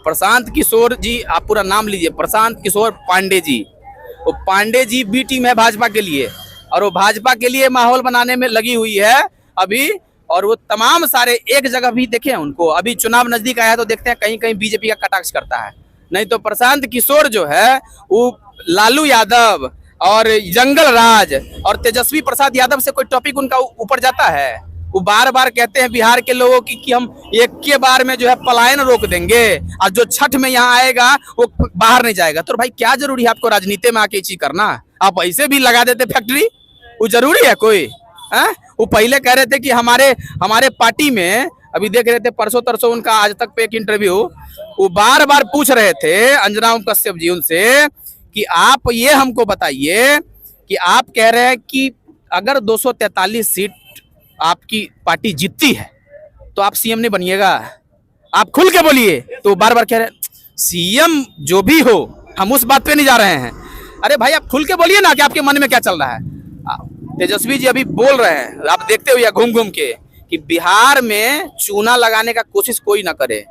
प्रशांत किशोर जी, आप पूरा नाम लीजिए, प्रशांत किशोर पांडे जी। वो पांडे जी बी टीम है भाजपा के लिए, और वो भाजपा के लिए माहौल बनाने में लगी हुई है अभी। और वो तमाम सारे एक जगह भी देखे उनको, अभी चुनाव नजदीक आया तो देखते हैं कहीं कहीं बीजेपी का कटाक्ष करता है। नहीं तो प्रशांत किशोर जो है वो लालू यादव और जंगल राज और तेजस्वी प्रसाद यादव से कोई टॉपिक उनका ऊपर जाता है? वो बार बार कहते हैं बिहार के लोगों की कि हम एक के बार में जो है पलायन रोक देंगे, और जो छठ में यहाँ आएगा वो बाहर नहीं जाएगा। तो भाई क्या जरूरी है आपको राजनीति में आके चीज करना? आप ऐसे भी लगा देते फैक्ट्री, वो जरूरी है कोई? है वो पहले कह रहे थे कि हमारे पार्टी में, अभी देख रहे थे परसों तरसों उनका आज तक पे एक इंटरव्यू, वो बार बार पूछ रहे थे अंजना ओम कश्यप जी उनसे कि आप ये हमको बताइए कि आप कह रहे हैं कि अगर 243 सीट आपकी पार्टी जीतती है तो आप सीएम नहीं बनिएगा, आप खुल के बोलिए। तो बार बार कह रहे सीएम जो भी हो, हम उस बात पे नहीं जा रहे हैं। अरे भाई आप खुल के बोलिए ना कि आपके मन में क्या चल रहा है। तेजस्वी जी अभी बोल रहे हैं, आप देखते हुए घूम घूम के, कि बिहार में चूना लगाने का कोशिश कोई ना करे,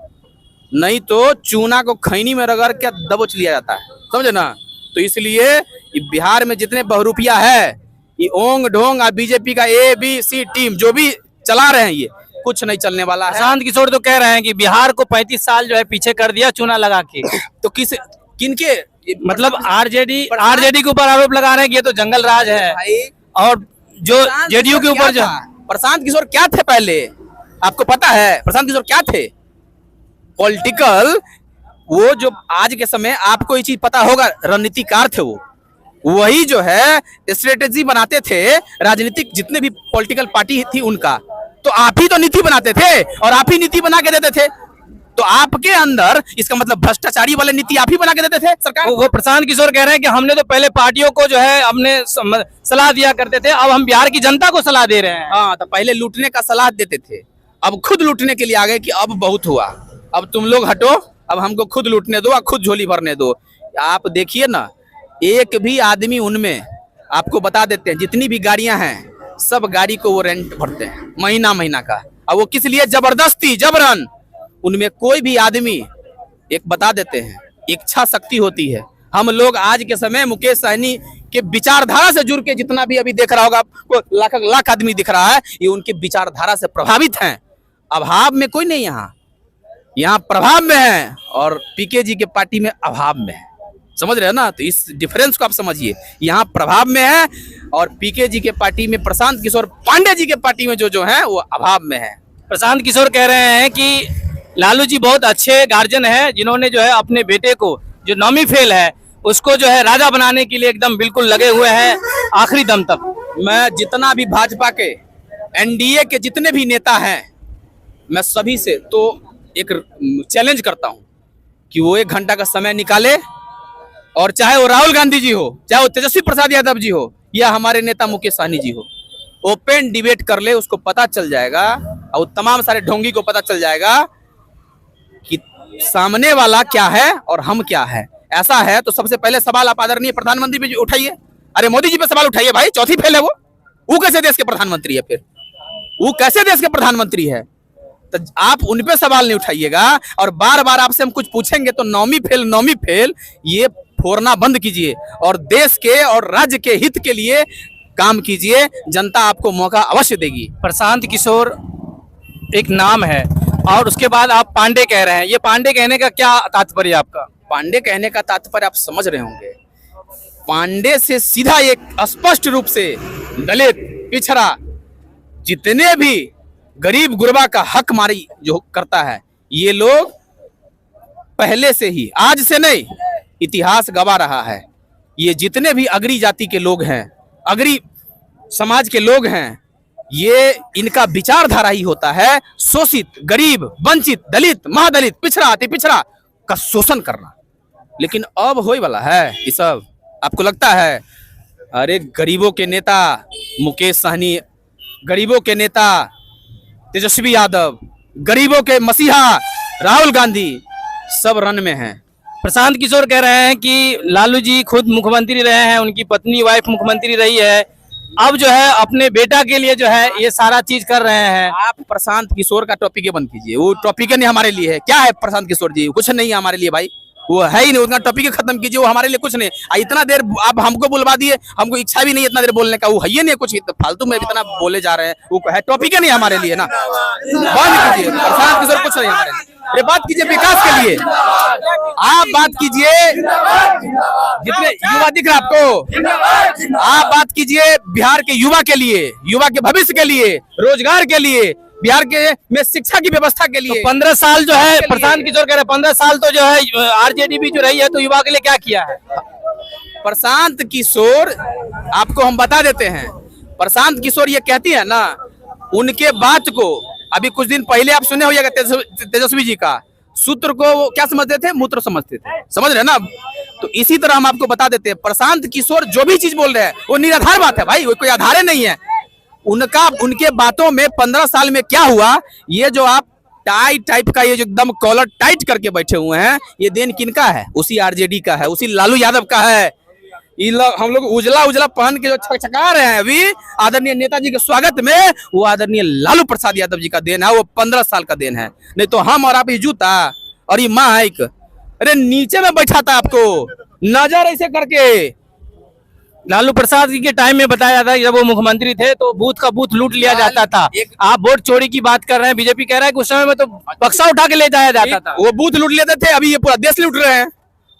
नहीं तो चूना को खैनी में रगड़ के दबोच लिया जाता है, समझे ना। तो इसलिए बिहार में जितने बहुरूपिया है, ये ओंग ढोंग और बीजेपी का ABC टीम जो भी चला रहे हैं, ये कुछ नहीं चलने वाला है। प्रशांत किशोर तो कह रहे हैं कि बिहार को 35 साल जो है पीछे कर दिया चूना लगा के। तो किनके मतलब आरजेडी के ऊपर आरोप लगा रहे हैं कि ये तो जंगल राज है, और जो जेडीयू के ऊपर जो प्रशांत किशोर क्या थे पहले, आपको पता है प्रशांत किशोर क्या थे? पॉलिटिकल, वो जो आज के समय आपको ये चीज पता होगा, रणनीतिकार थे वो। वही जो है स्ट्रेटेजी बनाते थे राजनीतिक, जितने भी पॉलिटिकल पार्टी थी उनका। तो आप ही तो नीति बनाते थे और आप ही नीति बना के देते थे। तो आपके अंदर इसका मतलब भ्रष्टाचारी वाले नीति आप ही बना के देते थे सरकार। वो प्रशांत किशोर कह रहे हैं कि हमने तो पहले पार्टियों को जो है हमने सलाह दिया करते थे, अब हम बिहार की जनता को सलाह दे रहे हैं। हाँ, तो पहले लूटने का सलाह देते थे, अब खुद लूटने के लिए आ गए कि अब बहुत हुआ, अब तुम लोग हटो, अब हमको खुद लूटने दो, खुद झोली भरने दो। आप देखिए ना, एक भी आदमी उनमें, आपको बता देते हैं जितनी भी गाड़ियां हैं सब गाड़ी को वो रेंट भरते हैं महीना का, और वो किस लिए? जबरदस्ती, जबरन। उनमें कोई भी आदमी, एक बता देते हैं, इच्छा शक्ति होती है। हम लोग आज के समय मुकेश सहनी के विचारधारा से जुड़ के, जितना भी अभी देख रहा होगा आपको, लाख आदमी दिख रहा है, ये उनके विचारधारा से प्रभावित हैं। अभाव में कोई नहीं, यहाँ प्रभाव में है, और पीके जी के पार्टी में अभाव में है, समझ रहे हैं ना। तो इस डिफरेंस को आप समझिए, यहाँ प्रभाव में है और पीके जी के पार्टी में, प्रशांत किशोर पांडे जी के पार्टी में जो है वो अभाव में है। प्रशांत किशोर कह रहे हैं कि लालू जी बहुत अच्छे गार्जियन है, जिन्होंने जो है अपने बेटे को, जो नौवीं फेल है, उसको जो है राजा बनाने के लिए एकदम बिल्कुल लगे हुए हैं आखिरी दम तक। मैं जितना भी भाजपा के, एनडीए के जितने भी नेता हैं, मैं सभी से तो एक चैलेंज करता हूं कि वो 1 घंटा का समय निकाले, और चाहे वो राहुल गांधी जी हो, चाहे वो तेजस्वी प्रसाद यादव जी हो, या हमारे नेता मुकेश सहनी जी हो, ओपन डिबेट कर ले, उसको पता चल जाएगा, और तमाम सारे ढोंगी को पता चल जाएगा कि सामने वाला क्या है और हम क्या है। ऐसा है तो सबसे पहले सवाल आप आदरणीय प्रधानमंत्री पे उठाइए। अरे मोदी जी पे सवाल उठाइए भाई, चौथी फेल है वो कैसे देश के प्रधानमंत्री है? फिर वो कैसे देश के प्रधानमंत्री है? तो आप उन पे सवाल नहीं उठाइएगा, और बार बार आपसे हम कुछ पूछेंगे तो नौवीं फेल, ये फोड़ना बंद कीजिए, और देश के और राज्य के हित के लिए काम कीजिए। जनता आपको मौका अवश्य देगी। प्रशांत किशोर एक नाम है, और उसके बाद आप पांडे कह रहे हैं, ये पांडे कहने का क्या तात्पर्य आपका? पांडे कहने का तात्पर्य आप समझ रहे होंगे, पांडे से सीधा एक स्पष्ट रूप से दलित, पिछड़ा, जितने भी गरीब गुरबा का हक मारी जो करता है, ये लोग पहले से ही, आज से नहीं, इतिहास गवा रहा है। ये जितने भी अगरी जाति के लोग हैं, अगरी समाज के लोग हैं, ये इनका विचारधारा ही होता है शोषित, गरीब, वंचित, दलित, महादलित, पिछड़ा, अति पिछड़ा का शोषण करना। लेकिन अब होने वाला है ये सब, आपको लगता है? अरे गरीबों के नेता मुकेश सहनी, गरीबों के नेता तेजस्वी यादव, गरीबों के मसीहा राहुल गांधी, सब रन में हैं। प्रशांत किशोर कह रहे हैं कि लालू जी खुद मुख्यमंत्री रहे हैं, उनकी पत्नी वाइफ मुख्यमंत्री रही है, अब जो है अपने बेटा के लिए जो है ये सारा चीज कर रहे हैं। आप प्रशांत किशोर का टॉपिक बंद कीजिए, वो टॉपिक नहीं हमारे लिए है। क्या है प्रशांत किशोर जी? कुछ नहीं है हमारे लिए भाई, वो है ही नहीं। उतना टॉपिक खत्म कीजिए, वो हमारे लिए कुछ नहीं। इतना देर आप हमको बुलवा दिए, हमको इच्छा भी नहीं इतना देर बोलने का, वो है ही नहीं कुछ, फालतू में इतना बोले जा रहे हैं। वो है टॉपिक नहीं हमारे लिए ना, बंद कीजिए। प्रशांत किशोर कुछ नहीं हमारे लिए। ये बात कीजिए विकास के लिए, आप बात कीजिए जितने युवा दिख रहा है आपको, आप बात कीजिए बिहार के युवा के लिए, युवा के भविष्य के लिए, रोजगार के लिए, बिहार के में शिक्षा की व्यवस्था के लिए। 15 साल जो है प्रशांत किशोर कह रहे हैं 15 साल तो जो है आरजेडी भी जो रही है, तो युवा के लिए क्या किया है? प्रशांत किशोर आपको हम बता देते हैं, प्रशांत किशोर ये कहती है ना, उनके बात को अभी कुछ दिन पहले आप सुने होइएगा तेजस्वी जी का सूत्र को वो क्या समझते थे? मूत्र समझते थे, समझ रहे हैं ना? तो इसी तरह हम आपको बता देते हैं, प्रशांत किशोर जो भी चीज बोल रहे हैं वो निराधार बात है भाई, वो कोई आधार नहीं है उनका। उनके बातों में 15 साल में क्या हुआ, ये जो आप टाइप का ये जो एकदम कॉलर टाइट करके बैठे हुए हैं, ये देन किनका है? उसी आरजेडी का है, उसी लालू यादव का है। हम लोग उजला उजला पहन के जो छकछका रहे हैं अभी आदरणीय नेताजी के स्वागत में, वो आदरणीय लालू प्रसाद यादव जी का देन है, वो 15 साल का देन है। नहीं तो हम और आप ये जूता और ये माइक, अरे नीचे में बैठा था आपको नजर ऐसे करके। लालू प्रसाद जी के टाइम में बताया जाता है जब वो मुख्यमंत्री थे तो बूथ का बूथ लूट लिया जाता था। आप वोट चोरी की बात कर रहे हैं, बीजेपी कह रहा है कि उस समय में तो बक्सा उठा के ले जाया जाता था। वो बूथ लूट लेते थे, अभी ये पूरा देश लूट रहे हैं,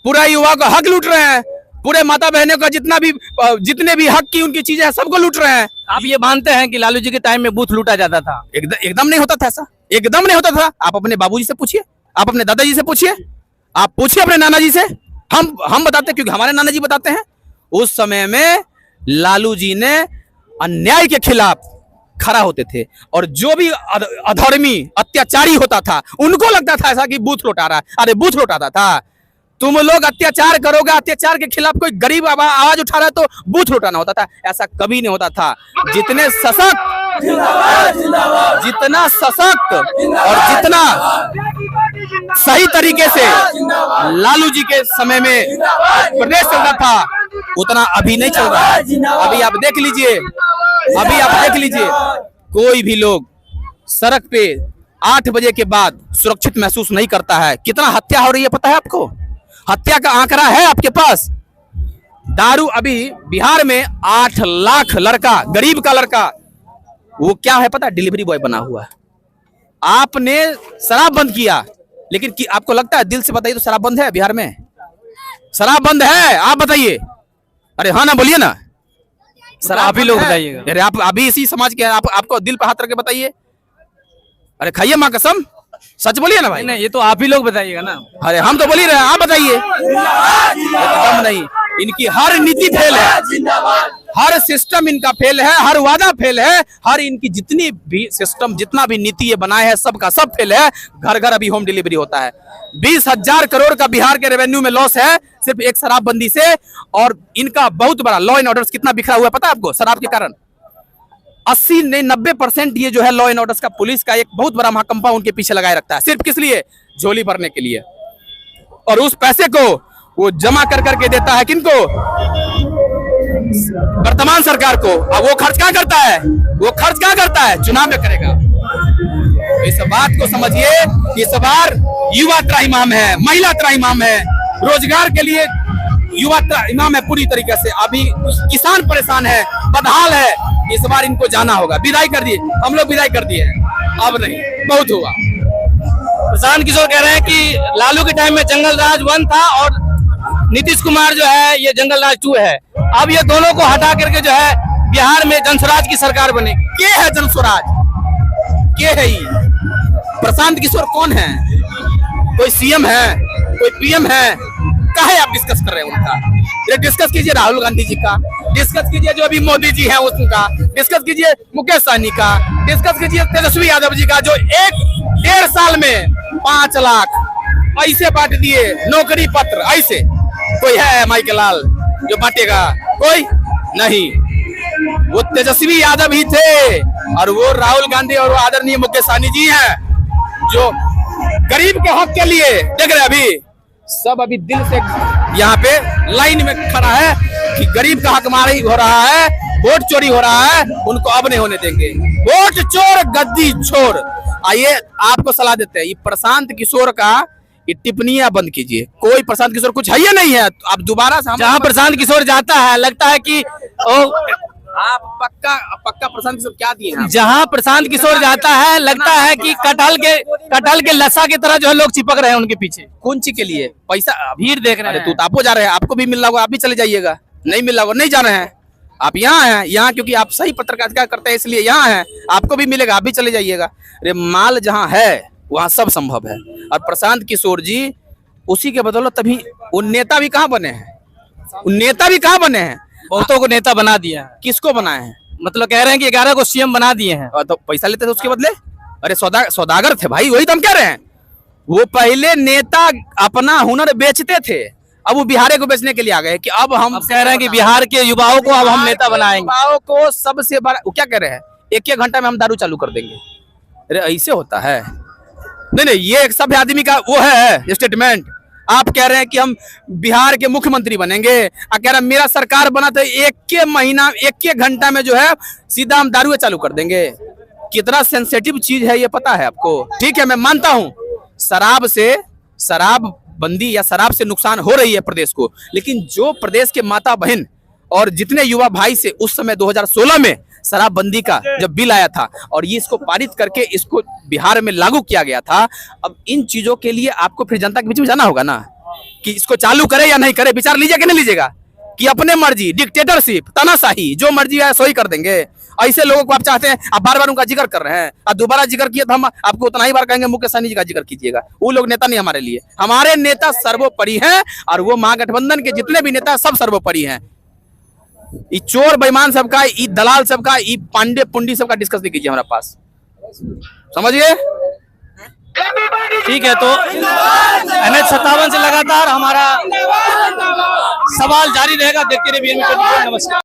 पूरा युवा का हक लूट रहे हैं, पूरे माता बहनों का जितने भी हक की उनकी चीजें हैं सबको लूट रहे हैं। आप ये मानते हैं कि लालू जी के टाइम में बूथ लूटा जाता था? एकदम नहीं होता था ऐसा, एकदम नहीं होता था। आप अपने बाबूजी से पूछिए, आप अपने दादाजी से पूछिए, आप पूछिए अपने नाना जी से। हम बताते हैं क्योंकि हमारे नाना जी बताते हैं। उस समय में लालू जी ने अन्याय के खिलाफ खड़ा होते थे, और जो भी अधर्मी अत्याचारी होता था उनको लगता था ऐसा कि बूथ लौटा रहा है। अरे बूथ लौटाता था? तुम लोग अत्याचार करोगे, अत्याचार के खिलाफ कोई गरीब आवाज उठा रहा है तो बूथ लौटाना होता था? ऐसा कभी नहीं होता था। जितना सशक्त और जितना सही तरीके से लालू जी के समय में प्रदेश चल रहा था, उतना अभी नहीं चल रहा है। अभी आप देख लीजिए, कोई भी लोग सड़क पे 8 बजे के बाद सुरक्षित महसूस नहीं करता है। कितना हत्या हो रही है पता है आपको? हत्या का आंकड़ा है आपके पास? दारू अभी बिहार में 8 लाख लड़का, गरीब का लड़का, वो क्या है पता है? डिलीवरी बॉय बना हुआ है। आपने शराब बंद किया, लेकिन आपको लगता है, दिल से बताइए तो शराब बंद है बिहार में? शराब बंद है? आप बताइए। अरे हाँ ना बोलिए ना। शराब आप ही लोग बताइएगा। अरे आप अभी इसी समाज के, आपको दिल पे हाथ रख के बताइए। अरे खाइए माँ कसम, सच बोलिए ना भाई। नहीं, ये तो आप ही लोग बताइएगा ना। अरे हम तो बोल ही रहे हैं, आप बताइए। एकदम नहीं, इनकी हर नीति फेल है, हर सिस्टम इनका फेल है, हर वादा फेल है, हर इनकी जितनी भी सिस्टम, जितना भी नीति ये बनाए है सबका सब फेल है। घर घर अभी होम डिलीवरी होता है। 20,000 करोड़ का बिहार के रेवेन्यू में लॉस है सिर्फ एक शराबबंदी से। और इनका बहुत बड़ा लॉ एंड ऑर्डर कितना बिखरा हुआ है पता है आपको? शराब के कारण 80-90% ये जो है लॉ एंड ऑर्डर का, पुलिस का एक बहुत बड़ा महाकंपा उनके पीछे लगाए रखता है। सिर्फ किस लिए? झोली भरने के लिए। और उस पैसे को वो जमा कर करके देता है किनको? वर्तमान सरकार को। अब वो खर्च कहाँ करता है? वो खर्च कहाँ करता है? चुनाव में करेगा। इस बात को समझिए, इस बार युवा त्राहिमाम है, महिला त्राहिमाम है, रोजगार के लिए युवा त्राहिमाम है पूरी तरीके से। अभी किसान परेशान है, बदहाल है। इस बार इनको जाना होगा। विदाई कर दिए, हम लोग विदाई कर दिए हैं, अब नहीं, बहुत हुआ। प्रशांत किशोर कह रहे हैं कि लालू के टाइम में जंगल राज 1 था और नीतीश कुमार जो है ये जंगल राज 2 है। अब ये दोनों को हटा करके जो है बिहार में जनस्वराज की सरकार बनेगी। क्या है जनस्वराज? क्या है ये? प्रशांत किशोर कौन है? कोई सीएम है? कोई पीएम है? काहे आप डिस्कस कर रहे हैं उनका? ये डिस्कस कीजिए राहुल गांधी जी का, डिस्कस कीजिए जो अभी मोदी जी हैं उसका, डिस्कस कीजिए मुकेश सहनी का, डिस्कस कीजिए तेजस्वी यादव जी का, जो 1-1.5 साल में 5 लाख ऐसे बांट दिए नौकरी पत्र। ऐसे कोई है माइकल लाल जो बांटेगा? कोई नहीं। वो तेजस्वी यादव ही थे, और वो राहुल गांधी और वो आदरणीय मुकेश सहनी जी हैं जो गरीब के हक के लिए देख रहे हैं। अभी सब अभी दिल से यहाँ पे लाइन में खड़ा है कि गरीब का हक मारी हो रहा है, वोट चोरी हो रहा है, उनको अब नहीं होने देंगे। वोट चोर गद्दी छोर। आइए आपको सलाह देते हैं, ये प्रशांत किशोर का ये टिप्पणियां बंद कीजिए। कोई प्रशांत किशोर कुछ है या नहीं है, आप दोबारा से जहाँ प्रशांत किशोर जाता है लगता है कि आप पक्का प्रशांत किशोर क्या दिए हैं? जहाँ प्रशांत किशोर जाता है लगता है कि कटहल के लसा की तरह जो है लोग चिपक रहे हैं उनके पीछे। कौन चीज के लिए? पैसा भीड़ देख रहे अरे हैं। तू तापो जा रहे हैं, आपको भी मिल रहा होगा, आप भी चले जाइएगा। नहीं मिल रहा होगा, नहीं जा रहे हैं। आप यहाँ हैं, यहाँ क्योंकि आप सही पत्रकारिता करते हैं इसलिए यहाँ हैं, आपको भी मिलेगा, आप भी चले जाइएगा। अरे माल जहाँ है वहाँ सब संभव है। और प्रशांत किशोर जी उसी के बदौलत तभी वो नेता भी कहाँ बने हैं, वो नेता भी कहाँ बने हैं, बहुतों को नेता बना दिया है। किसको बनाए हैं? मतलब कह रहे हैं कि 11 को सीएम बना दिए हैं। और तो पैसा लेते थे उसके बदले। अरे सौदागर थे भाई, वही तो हम कह रहे हैं। वो पहले नेता अपना हुनर बेचते थे, अब वो बिहार को बेचने के लिए आ गए कि अब हम कह रहे हैं कि बिहार के युवाओं को अब हम नेता बनाएंगे। युवाओं को सबसे बड़ा वो क्या कह रहे हैं, एक घंटा में हम दारू चालू कर देंगे। अरे ऐसे होता है? नहीं, ये एक सभ्य आदमी का वो है स्टेटमेंट। आप कह रहे हैं कि हम बिहार के मुख्यमंत्री बनेंगे, आप कह रहे हैं मेरा सरकार बना तो एक घंटा में जो है सीधा हम दारू चालू कर देंगे। कितना सेंसिटिव चीज है ये पता है आपको? ठीक है, मैं मानता हूं शराब बंदी या शराब से नुकसान हो रही है प्रदेश को, लेकिन जो प्रदेश के माता बहन और जितने युवा भाई से उस समय 2016 में शराबबंदी का जब बिल आया था और ये इसको पारित करके इसको बिहार में लागू किया गया था, अब इन चीजों के लिए आपको फिर जनता के बीच में जाना होगा ना कि इसको चालू करे या नहीं करे। विचार लीजिएगा कि नहीं लीजिएगा? कि अपने मर्जी, डिक्टेटरशिप, तानाशाही, जो मर्जी है सो ही कर देंगे। ऐसे लोगों को आप चाहते हैं, आप बार बार उनका जिक्र कर रहे हैं। आप दोबारा जिक्र किए तो हम आपको उतना ही बार कहेंगे मुकेश सहनी जी का जिक्र कीजिएगा। वो लोग नेता नहीं हमारे लिए, हमारे नेता सर्वोपरि हैं और वो महागठबंधन के जितने भी नेता सब सर्वोपरि हैं। ये चोर बेईमान सबका, ये दलाल सबका, ये पांडे पुंडी सबका डिस्कस नहीं कीजिए हमारे पास, समझिए? ठीक है, तो NH57 से लगातार हमारा सवाल जारी रहेगा। देखते रहिए BNB 24। नमस्कार।